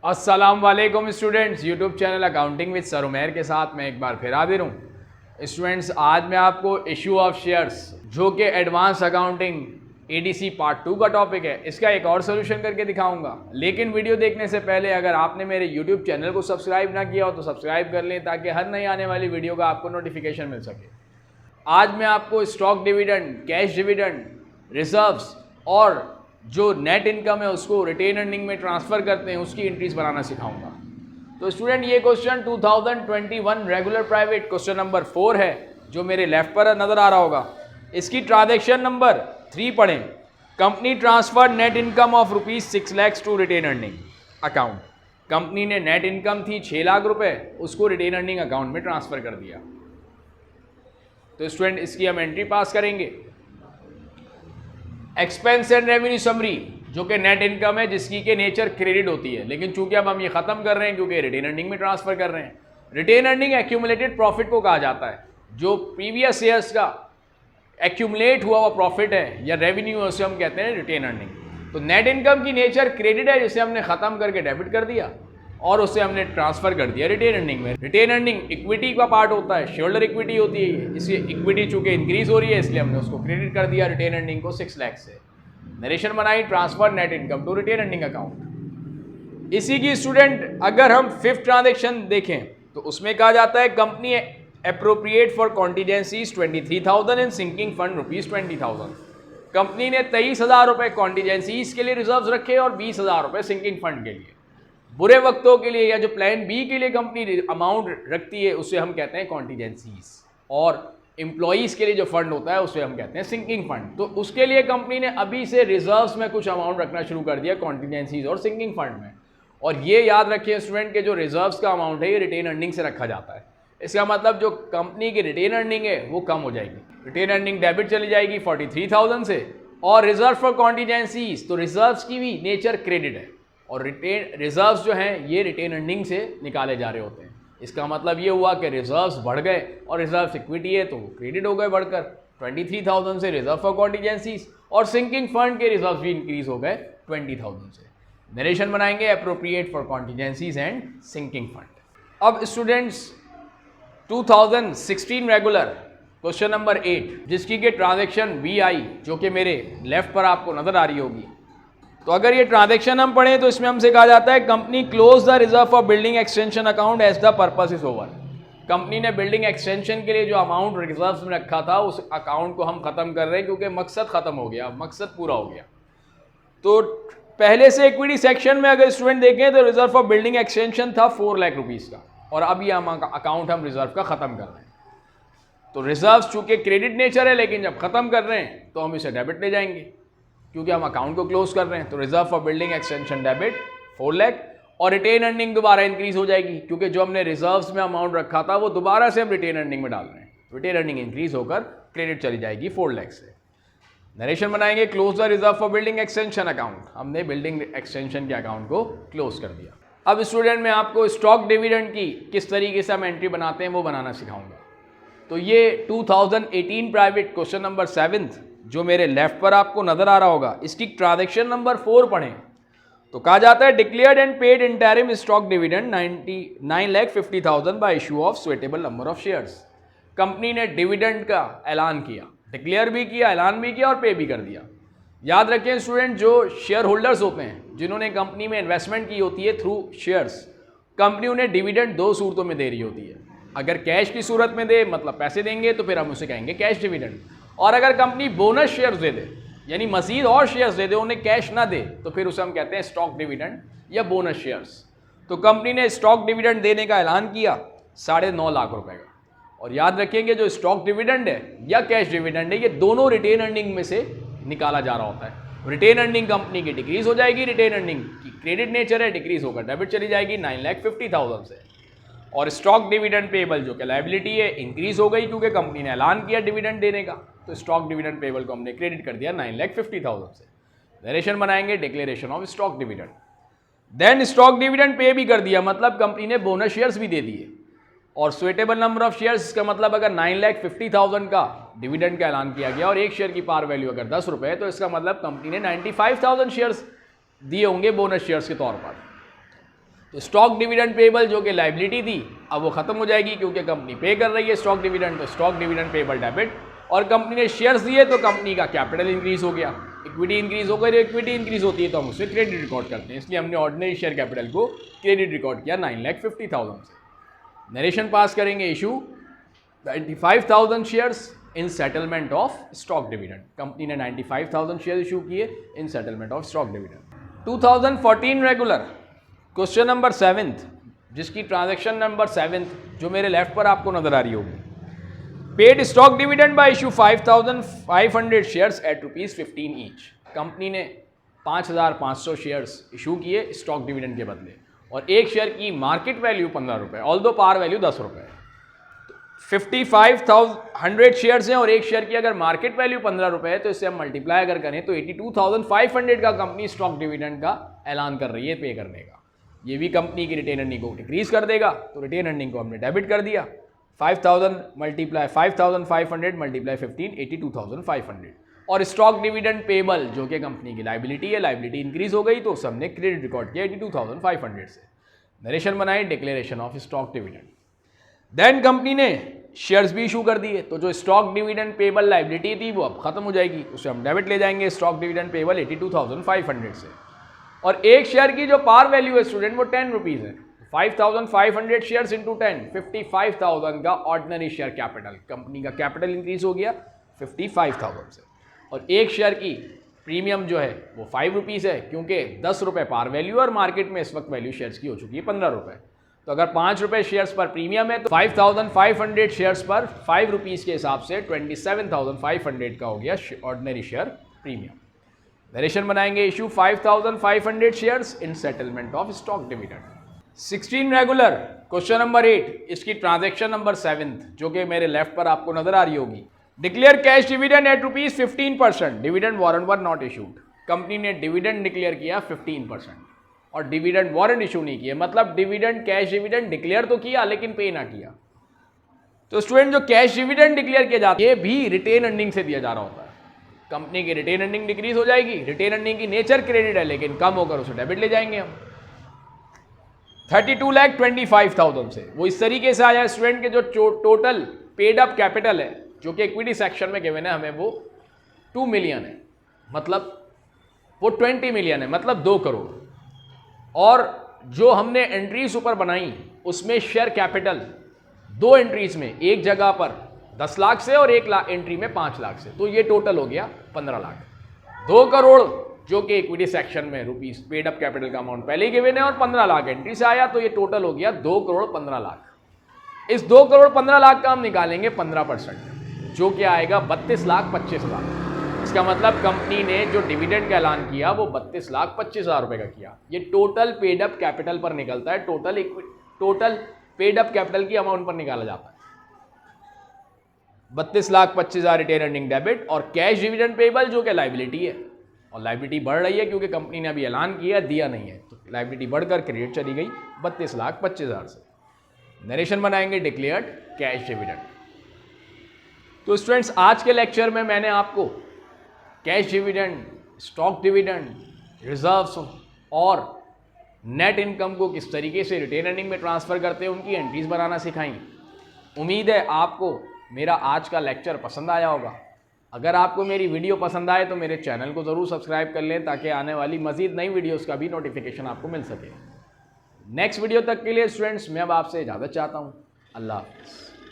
अस्सलाम वालेकुम students, YouTube channel accounting with sir Umair के साथ मैं एक बार फिर हाजिर हूँ। स्टूडेंट्स, आज मैं आपको इशू ऑफ शेयर्स जो कि एडवांस अकाउंटिंग एडीसी पार्ट 2 का टॉपिक है, इसका एक और सोल्यूशन करके दिखाऊंगा। लेकिन वीडियो देखने से पहले अगर आपने मेरे यूट्यूब चैनल को सब्सक्राइब ना किया हो तो सब्सक्राइब कर लें ताकि हर नई आने वाली वीडियो का आपको नोटिफिकेशन मिल सके। आज मैं आपको stock dividend, cash dividend, reserves और जो नेट इनकम है उसको रिटेन अर्निंग में ट्रांसफ़र करते हैं उसकी एंट्रीज बनाना सिखाऊंगा। तो स्टूडेंट, ये question 2021 regular private question number 4 है जो मेरे लेफ्ट पर नज़र आ रहा होगा। इसकी ट्रांजैक्शन नंबर 3 पढ़ें। Company transfer net income of ₹6 lakh to retain earning account. Company ने नेट इनकम थी 6 लाख रुपए, उसको रिटेन अर्निंग अकाउंट में ट्रांसफ़र कर दिया। तो स्टूडेंट, इसकी हम एंट्री पास करेंगे। एक्सपेंस एंड रेवेन्यू समरी जो कि नेट इनकम है जिसकी के नेचर क्रेडिट होती है, लेकिन चूंकि अब हम ये खत्म कर रहे हैं क्योंकि रिटेन अर्निंग में ट्रांसफर कर रहे हैं। रिटेन अर्निंग एक्यूमुलेटेड प्रॉफिट को कहा जाता है, जो प्रीवियस ईयर्स का एक्यूमुलेट हुआ हुआ प्रॉफिट है या रेवेन्यू है उसे हम कहते हैं रिटेन अर्निंग। तो नेट इनकम की नेचर क्रेडिट है जिसे हमने खत्म करके डेबिट कर दिया और उसे हमने ट्रांसफर कर दिया रिटेन अर्निंग में। रिटेन अर्निंग इक्विटी का पार्ट होता है, शेयरहोल्डर इक्विटी होती है, इसलिए इक्विटी चूंकि इंक्रीज हो रही है इसलिए हमने उसको क्रेडिट कर दिया रिटेन अर्निंग को 6 लाख से। नरेशन बनाई, transfer net income to retain earning account. इसी की स्टूडेंट अगर हम 5th ट्रांजेक्शन देखें तो उसमें कहा जाता है company appropriate for contingencies 23,000 and sinking fund ₹20,000। Company ने 23,000 रुपये कॉन्टीजेंसीज के लिए रिजर्व रखे और 20,000 रुपये सिंकिंग फंड के लिए। बुरे वक्तों के लिए या जो प्लान बी के लिए कंपनी अमाउंट रखती है उसे हम कहते हैं कॉन्टीजेंसीज, और एम्प्लॉयज़ के लिए जो फंड होता है उसे हम कहते हैं सिंकिंग फंड। तो उसके लिए कंपनी ने अभी से रिजर्व्स में कुछ अमाउंट रखना शुरू कर दिया कॉन्टीजेंसीज और सिंकिंग फंड में। और ये याद रखिए स्टूडेंट के जो रिजर्व्स का अमाउंट है ये रिटेन अर्निंग से रखा जाता है। इसका मतलब जो कंपनी की रिटेन अर्निंग है वो कम हो जाएगी। रिटेन अर्निंग डेबिट चली जाएगी 43,000 से, और रिजर्व फॉर कॉन्टीजेंसीज तो रिजर्व्स की भी नेचर क्रेडिट है और रिटेन रिजर्व्स जो हैं ये रिटेन अर्निंग से निकाले जा रहे होते हैं। इसका मतलब ये हुआ कि रिजर्व्स बढ़ गए और रिजर्व्स इक्विटी है तो क्रेडिट हो गए बढ़कर 23,000 से रिजर्व फॉर कॉन्टीजेंसीज, और सिंकिंग फंड के रिजर्व्स भी इंक्रीज हो गए 20,000 से। नरेशन बनाएंगे appropriate for contingencies and sinking fund. अब स्टूडेंट्स 2016 रेगुलर क्वेश्चन नंबर 8 जिसकी के ट्रांजेक्शन बी आई जो कि मेरे लेफ्ट पर आपको नजर आ रही होगी। तो अगर ये ट्रांजैक्शन हम पढ़ें तो इसमें हमसे कहा जाता है company close the reserve for building extension account as the purpose is over. Company ने बिल्डिंग एक्सटेंशन के लिए जो अमाउंट रिजर्व्स में रखा था उस अकाउंट को हम खत्म कर रहे हैं क्योंकि मकसद खत्म हो गया, मकसद पूरा हो गया। तो पहले से इक्विटी सेक्शन में अगर स्टूडेंट देखें तो रिजर्व फॉर बिल्डिंग एक्सटेंशन था 4 लाख रुपीज़ का, और अब ये अकाउंट हम रिजर्व का खत्म कर रहे हैं। तो रिजर्व चूंकि क्रेडिट नेचर है लेकिन जब खत्म कर रहे हैं तो हम इसे डेबिट ले जाएंगे क्योंकि हम अकाउंट को क्लोज कर रहे हैं। तो reserve for building extension debit 4 lakh, और रिटेन अर्निंग दोबारा इंक्रीज हो जाएगी क्योंकि जो हमने रिजर्व्स में अमाउंट रखा था वो दोबारा से हम रिटेन अर्निंग में डाल रहे हैं। रिटेन अर्निंग इंक्रीज होकर क्रेडिट चली जाएगी 4 लाख से। नरेशन बनाएंगे close the reserve for building extension account. हमने बिल्डिंग एक्सटेंशन के अकाउंट को क्लोज कर दिया। अब स्टूडेंट मैं आपको स्टॉक डिविडेंड की किस तरीके से हम एंट्री बनाते हैं वो बनाना सिखाऊंगा। तो ये 2018 प्राइवेट क्वेश्चन नंबर 7 जो मेरे लेफ्ट पर आपको नजर आ रहा होगा, इसकी ट्रांजैक्शन नंबर 4 पढ़ें। तो कहा जाता है declared and paid interim stock dividend 9,50,000 bye issue of suitable number of shares. Company ने डिविडेंड का ऐलान किया, डिक्लेयर भी किया, ऐलान भी किया और पे भी कर दिया। याद रखें स्टूडेंट, जो शेयर होल्डर्स होते हैं जिन्होंने कंपनी में इन्वेस्टमेंट की होती है थ्रू शेयर्स, कंपनी उन्हें डिविडेंड 2 सूरतों में दे रही होती है। अगर कैश की सूरत में दे मतलब पैसे देंगे तो फिर हम उसे कहेंगे कैश डिविडेंड, और अगर कंपनी बोनस शेयर्स दे दे यानी मजीद और शेयर्स दे दे, उन्हें कैश ना दे, तो फिर उसे हम कहते हैं स्टॉक डिविडेंड या बोनस शेयर्स। तो कंपनी ने स्टॉक डिविडेंड देने का ऐलान किया 9.5 लाख रुपए का, और याद रखेंगे जो स्टॉक डिविडेंड है या कैश डिविडेंड है ये दोनों रिटेन अर्निंग में से निकाला जा रहा होता है। रिटेन अर्निंग कंपनी की डिक्रीज हो जाएगी, रिटेन अर्निंग की क्रेडिट नेचर है, डिक्रीज होकर डेबिट चली जाएगी 9,50,000 से, और स्टॉक डिविडेंड पेबल जो कि लायबिलिटी है इंक्रीज हो गई क्योंकि कंपनी ने ऐलान किया डिविडेंड देने का, तो स्टॉक डिविडेंड पेबल को हमने क्रेडिट कर दिया 9,50,000 से। नरेशन बनाएंगे declaration of stock dividend. Then stock dividend पे भी कर दिया, मतलब कंपनी ने बोनस शेयर्स भी दे दिए, और सुइटेबल नंबर ऑफ शेयर्स का मतलब अगर 9,50,000 का डिविडेंड का ऐलान किया गया और एक शेयर की पार वैल्यू अगर 10 रुपये है तो इसका मतलब कंपनी ने 95,000 शेयर्स दिए होंगे बोनस शेयर्स के तौर पर। तो स्टॉक डिविडेंड पेबल जो कि लाइबिलिटी थी अब वो खत्म हो जाएगी क्योंकि कंपनी पे कर रही है स्टॉक डिविडेंड, तो स्टॉक डिविडेंड पेबल डेबिट। और कंपनी ने शेयर्स दिए तो कंपनी का कैपिटल इंक्रीज हो गया, इक्विटी इंक्रीज हो गई। इक्विटी इंक्रीज होती है तो हम उससे क्रेडिट रिकॉर्ड करते हैं, इसलिए हमने ऑर्डिनरी शेयर कैपिटल को क्रेडिट रिकॉर्ड किया 9,50,000 से। नरेशन पास करेंगे, issue 95,000 shares in settlement of stock dividend. Company ने 95,000 शेयर इशू किए in settlement of stock dividend. 2014 regular question number 7th, जिसकी ट्रांजैक्शन नंबर 7th जो मेरे लेफ्ट पर आपको नजर आ रही होगी। Paid stock dividend by issue 5,500 shares at ₹15 each. Company ने 5,500 शेयर्स इशू किए स्टॉक डिविडेंड के बदले और एक शेयर की मार्केट वैल्यू 15 रुपये, ऑल्दो पार वैल्यू 10 रुपये। 55,100 शेयर्स हैं और एक शेयर की अगर मार्केट वैल्यू 15 रुपये है तो इससे हम मल्टीप्लाई अगर करें तो 82,500 का कंपनी स्टॉक डिविडेंड का ऐलान कर रही है पे करने का। ये भी कंपनी की रिटेन अर्निंग को डिक्रीज कर देगा, तो रिटेन अर्निंग को हमने डेबिट कर दिया। 5,000 मल्टीप्लाई 5,500 मल्टीप्लाई 15, 82,500। और स्टॉक डिविडेंड पेबल जो कि कंपनी की लाइबिलिटी है, लाइबिलिटी इंक्रीज हो गई तो उस हमने क्रेडिट रिकॉर्ड किया 82,500 से। नरेशन बनाई, declaration of stock dividend. Then company ने शेयर्स भी इशू कर दिए, तो जो स्टॉक डिविडेंड पेबल लाइबिलिटी थी वो अब खत्म हो जाएगी, उसे हम डेबिट ले जाएंगे स्टॉक डिविडेंड पेबल 82,500 से। और एक शेयर की जो पार वैल्यू है स्टूडेंट वो 10 रुपीज़ है। 5,500 शेयर्स इंटू 10, 55,000 का ऑर्डिनरी शेयर कैपिटल। कंपनी का कैपिटल इंक्रीज हो गया 55,000 से। और एक शेयर की प्रीमियम जो है वो 5 रुपीज़ है, क्योंकि 10 रुपये पार वैल्यू और मार्केट में इस वक्त वैल्यू शेयर्स की हो चुकी है 15 रुपये। तो अगर 5 रुपये शेयर्स पर प्रीमियम है तो 5,500 शेयर्स पर 5 रुपीज़ के हिसाब से 27,500 का हो गया ऑर्डिनरी शेयर प्रीमियम। नरेशन बनाएंगे, issue 5,500 shares in settlement of stock dividend. 16 regular question number 8, इसकी ट्रांजैक्शन नंबर 7th जो कि मेरे लेफ्ट पर आपको नजर आ रही होगी। Declare cash dividend at ₹15%, dividend warrant were not issued. Company ने डिविडेंड डिक्लेयर किया 15% और डिविडेंड वारंट इशू नहीं किया, मतलब डिविडेंड कैश डिविडेंड डिक्लेयर तो किया लेकिन पे ना किया। तो स्टूडेंट जो कैश डिविडेंड डिक्लेयर किया जाता है ये भी रिटेन अर्निंग से दिया जा रहा होता है। कंपनी की रिटेन अर्निंग डिक्रीज हो जाएगी, रिटेन अर्निंग की नेचर क्रेडिट है लेकिन कम होकर उसे डेबिट ले जाएंगे हम 32,25,000 से। वो इस तरीके से आया स्टूडेंट के जो टोटल पेड अप कैपिटल है जो कि इक्विटी सेक्शन में गिवन है हमें वो 2 मिलियन है, मतलब वो 20 मिलियन है, मतलब 2 करोड़। और जो हमने एंट्रीज ऊपर बनाई उसमें शेयर कैपिटल 2 एंट्रीज में एक जगह पर 10 लाख से और 1 लाख एंट्री में 5 लाख से, तो ये टोटल हो गया 15 लाख। 2 करोड़ जो कि इक्विटी सेक्शन में रुपीस पेड अप कैपिटल का अमाउंट पहले ही गिवन है और 15 लाख एंट्री से आया, तो ये टोटल हो गया 2 करोड़ 15 लाख। इस 2 करोड़ 15 लाख का हम निकालेंगे 15% जो कि आएगा 32,25,000। इसका मतलब कंपनी ने जो डिविडेंड का ऐलान किया वो 32,25,000 रुपये का किया। ये टोटल पेड अप कैपिटल पर निकलता है, टोटल पेड अप कैपिटल की अमाउंट पर निकाला जाता है। 32,25,000 रिटेन अर्निंग डेबिट और कैश डिविडेंड पेबल जो कि लाइबिलिटी है और लाइबिलिटी बढ़ रही है क्योंकि कंपनी ने अभी ऐलान किया दिया नहीं है, तो लाइबिलिटी बढ़कर क्रेडिट चली गई 32,25,000 से। नरेशन बनाएंगे, डिक्लेयर्ड कैश डिविडेंड। तो स्टूडेंट्स आज के लेक्चर में मैंने आपको cash dividend, stock dividend, reserves और नेट इनकम को किस तरीके से रिटेन अर्निंग में ट्रांसफ़र करते हैं उनकी एंट्रीज बनाना सिखाई। उम्मीद है आपको मेरा आज का लेक्चर पसंद आया होगा। अगर आपको मेरी वीडियो पसंद आए तो मेरे चैनल को ज़रूर सब्सक्राइब कर लें ताकि आने वाली मज़ीद नई वीडियोस का भी नोटिफिकेशन आपको मिल सके। नेक्स्ट वीडियो तक के लिए स्टूडेंट्स मैं अब आपसे इजाज़त चाहता हूँ। अल्लाह हाफ़िज़।